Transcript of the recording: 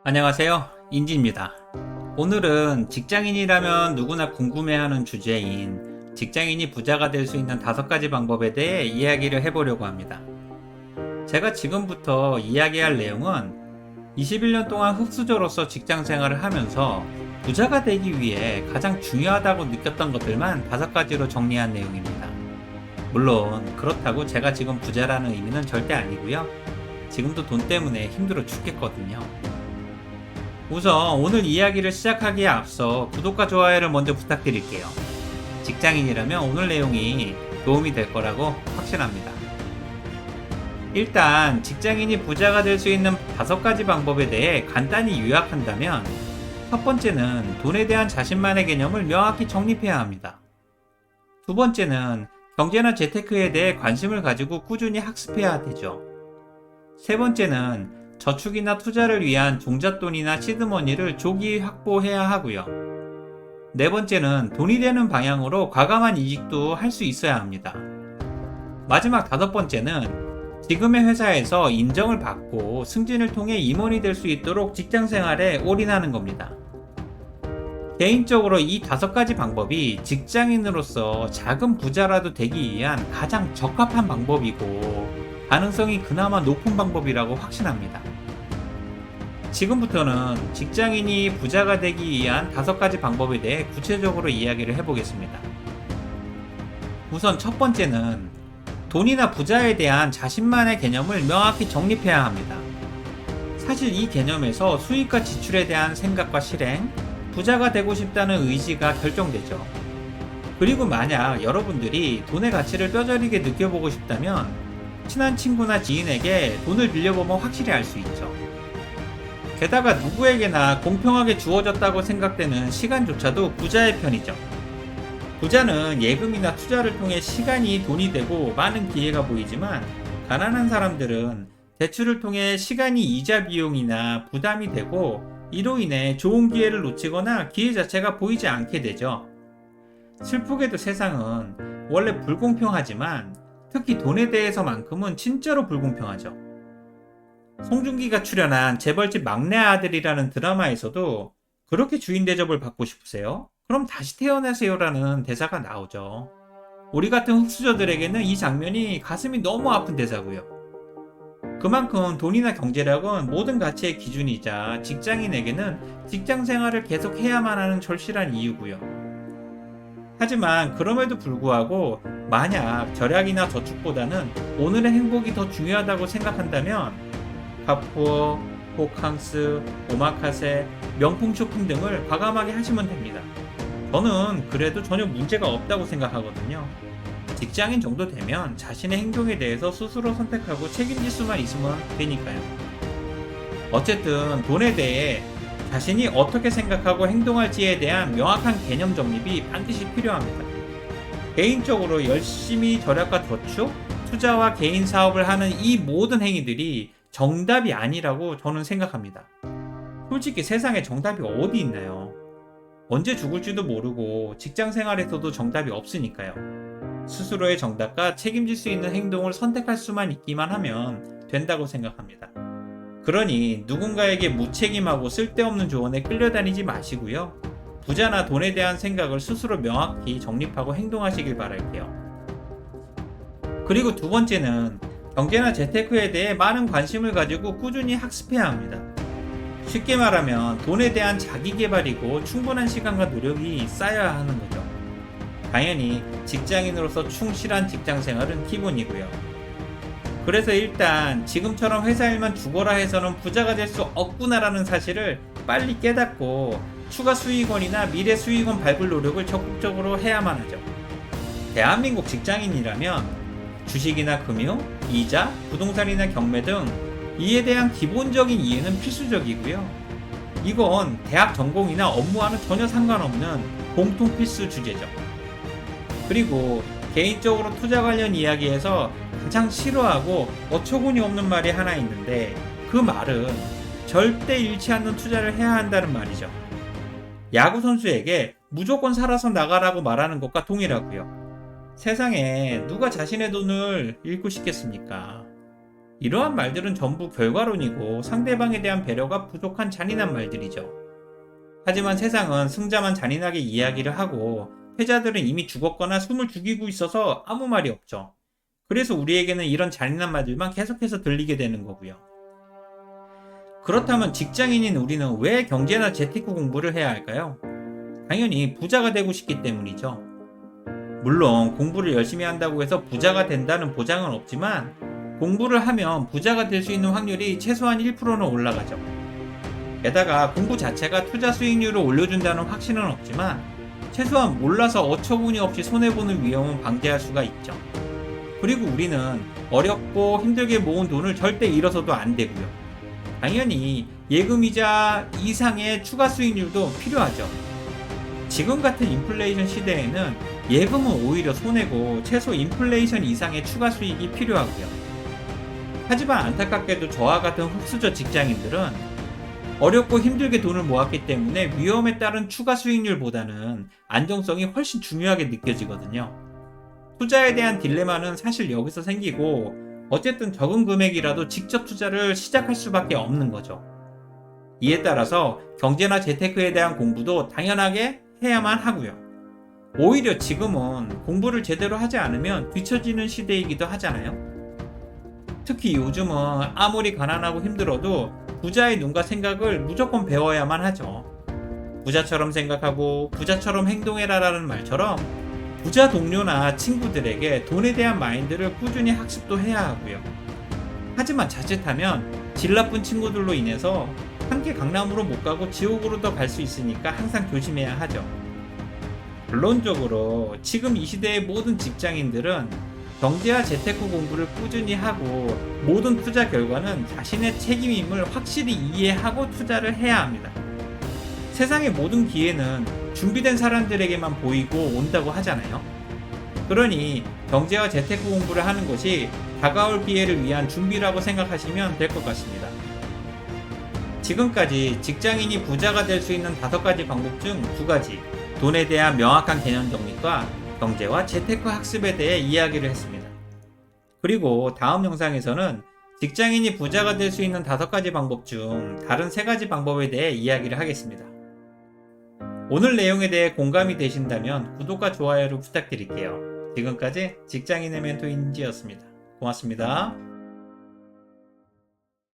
안녕하세요. 인지입니다. 오늘은 직장인이라면 누구나 궁금해하는 주제인 직장인이 부자가 될 수 있는 5가지 방법에 대해 이야기를 해보려고 합니다. 제가 지금부터 이야기할 내용은 21년 동안 흑수저로서 직장 생활을 하면서 부자가 되기 위해 가장 중요하다고 느꼈던 것들만 5가지로 정리한 내용입니다. 물론 그렇다고 제가 지금 부자라는 의미는 절대 아니고요. 지금도 돈 때문에 힘들어 죽겠거든요. 우선 오늘 이야기를 시작하기에 앞서 구독과 좋아요를 먼저 부탁드릴게요. 직장인이라면 오늘 내용이 도움이 될 거라고 확신합니다. 일단 직장인이 부자가 될 수 있는 5가지 방법에 대해 간단히 요약한다면 첫 번째는 돈에 대한 자신만의 개념을 명확히 정립해야 합니다. 두 번째는 경제나 재테크에 대해 관심을 가지고 꾸준히 학습해야 되죠. 세 번째는 저축이나 투자를 위한 종잣돈이나 시드머니를 조기 확보해야 하고요. 네 번째는 돈이 되는 방향으로 과감한 이직도 할 수 있어야 합니다. 마지막 5번째는 지금의 회사에서 인정을 받고 승진을 통해 임원이 될 수 있도록 직장 생활에 올인하는 겁니다. 개인적으로 이 5가지 방법이 직장인으로서 작은 부자라도 되기 위한 가장 적합한 방법이고 가능성이 그나마 높은 방법이라고 확신합니다. 지금부터는 직장인이 부자가 되기 위한 5가지 방법에 대해 구체적으로 이야기를 해보겠습니다. 우선 첫 번째는 돈이나 부자에 대한 자신만의 개념을 명확히 정립해야 합니다. 사실 이 개념에서 수입과 지출에 대한 생각과 실행, 부자가 되고 싶다는 의지가 결정되죠. 그리고 만약 여러분들이 돈의 가치를 뼈저리게 느껴보고 싶다면 친한 친구나 지인에게 돈을 빌려보면 확실히 알 수 있죠. 게다가 누구에게나 공평하게 주어졌다고 생각되는 시간조차도 부자의 편이죠. 부자는 예금이나 투자를 통해 시간이 돈이 되고 많은 기회가 보이지만 가난한 사람들은 대출을 통해 시간이 이자 비용이나 부담이 되고 이로 인해 좋은 기회를 놓치거나 기회 자체가 보이지 않게 되죠. 슬프게도 세상은 원래 불공평하지만 특히 돈에 대해서만큼은 진짜로 불공평하죠. 송중기가 출연한 재벌집 막내 아들이라는 드라마에서도 그렇게 주인 대접을 받고 싶으세요? 그럼 다시 태어나세요라는 대사가 나오죠. 우리 같은 흑수저들에게는 이 장면이 가슴이 너무 아픈 대사고요. 그만큼 돈이나 경제력은 모든 가치의 기준이자 직장인에게는 직장 생활을 계속 해야만 하는 절실한 이유고요. 하지만 그럼에도 불구하고 만약 절약이나 저축보다는 오늘의 행복이 더 중요하다고 생각한다면 카푸어, 호캉스, 오마카세, 명품 쇼핑 등을 과감하게 하시면 됩니다. 저는 그래도 전혀 문제가 없다고 생각하거든요. 직장인 정도 되면 자신의 행동에 대해서 스스로 선택하고 책임질 수만 있으면 되니까요. 어쨌든 돈에 대해 자신이 어떻게 생각하고 행동할지에 대한 명확한 개념 정립이 반드시 필요합니다. 개인적으로 열심히 절약과 저축, 투자와 개인 사업을 하는 이 모든 행위들이 정답이 아니라고 저는 생각합니다. 솔직히 세상에 정답이 어디 있나요? 언제 죽을지도 모르고 직장 생활에서도 정답이 없으니까요. 스스로의 정답과 책임질 수 있는 행동을 선택할 수만 있기만 하면 된다고 생각합니다. 그러니 누군가에게 무책임하고 쓸데없는 조언에 끌려다니지 마시고요. 부자나 돈에 대한 생각을 스스로 명확히 정립하고 행동하시길 바랄게요. 그리고 두 번째는 경제나 재테크에 대해 많은 관심을 가지고 꾸준히 학습해야 합니다. 쉽게 말하면 돈에 대한 자기개발이고 충분한 시간과 노력이 쌓여야 하는 거죠. 당연히 직장인으로서 충실한 직장 생활은 기본이고요. 그래서 일단 지금처럼 회사 일만 죽어라 해서는 부자가 될 수 없구나라는 사실을 빨리 깨닫고 추가 수익원이나 미래 수익원 발굴 노력을 적극적으로 해야만 하죠. 대한민국 직장인이라면 주식이나 금융, 이자, 부동산이나 경매 등 이에 대한 기본적인 이해는 필수적이고요. 이건 대학 전공이나 업무와는 전혀 상관없는 공통 필수 주제죠. 그리고 개인적으로 투자 관련 이야기에서 가장 싫어하고 어처구니 없는 말이 하나 있는데 그 말은 절대 잃지 않는 투자를 해야 한다는 말이죠. 야구 선수에게 무조건 살아서 나가라고 말하는 것과 동일하고요. 세상에 누가 자신의 돈을 잃고 싶겠습니까? 이러한 말들은 전부 결과론이고 상대방에 대한 배려가 부족한 잔인한 말들이죠. 하지만 세상은 승자만 잔인하게 이야기를 하고 패자들은 이미 죽었거나 숨을 죽이고 있어서 아무 말이 없죠. 그래서 우리에게는 이런 잔인한 말들만 계속해서 들리게 되는 거고요. 그렇다면 직장인인 우리는 왜 경제나 재테크 공부를 해야 할까요? 당연히 부자가 되고 싶기 때문이죠. 물론 공부를 열심히 한다고 해서 부자가 된다는 보장은 없지만 공부를 하면 부자가 될 수 있는 확률이 최소한 1%는 올라가죠. 게다가 공부 자체가 투자 수익률을 올려준다는 확신은 없지만 최소한 몰라서 어처구니 없이 손해보는 위험은 방지할 수가 있죠. 그리고 우리는 어렵고 힘들게 모은 돈을 절대 잃어서도 안 되고요. 당연히 예금이자 이상의 추가 수익률도 필요하죠. 지금 같은 인플레이션 시대에는 예금은 오히려 손해고 최소 인플레이션 이상의 추가 수익이 필요하고요. 하지만 안타깝게도 저와 같은 흑수저 직장인들은 어렵고 힘들게 돈을 모았기 때문에 위험에 따른 추가 수익률보다는 안정성이 훨씬 중요하게 느껴지거든요. 투자에 대한 딜레마는 사실 여기서 생기고 어쨌든 적은 금액이라도 직접 투자를 시작할 수밖에 없는 거죠. 이에 따라서 경제나 재테크에 대한 공부도 당연하게 해야만 하고요. 오히려 지금은 공부를 제대로 하지 않으면 뒤처지는 시대이기도 하잖아요. 특히 요즘은 아무리 가난하고 힘들어도 부자의 눈과 생각을 무조건 배워야만 하죠. 부자처럼 생각하고 부자처럼 행동해라라는 말처럼 부자 동료나 친구들에게 돈에 대한 마인드를 꾸준히 학습도 해야 하고요. 하지만 자칫하면 질 나쁜 친구들로 인해서 함께 강남으로 못 가고 지옥으로 더 갈 수 있으니까 항상 조심해야 하죠. 결론적으로 지금 이 시대의 모든 직장인들은 경제와 재테크 공부를 꾸준히 하고 모든 투자 결과는 자신의 책임임을 확실히 이해하고 투자를 해야 합니다. 세상의 모든 기회는 준비된 사람들에게만 보이고 온다고 하잖아요. 그러니 경제와 재테크 공부를 하는 것이 다가올 기회를 위한 준비라고 생각하시면 될 것 같습니다. 지금까지 직장인이 부자가 될 수 있는 5가지 방법 중 2가지, 돈에 대한 명확한 개념 정립과 경제와 재테크 학습에 대해 이야기를 했습니다. 그리고 다음 영상에서는 직장인이 부자가 될 수 있는 5가지 방법 중 다른 3가지 방법에 대해 이야기를 하겠습니다. 오늘 내용에 대해 공감이 되신다면 구독과 좋아요를 부탁드릴게요. 지금까지 직장인의 멘토 인지였습니다. 고맙습니다.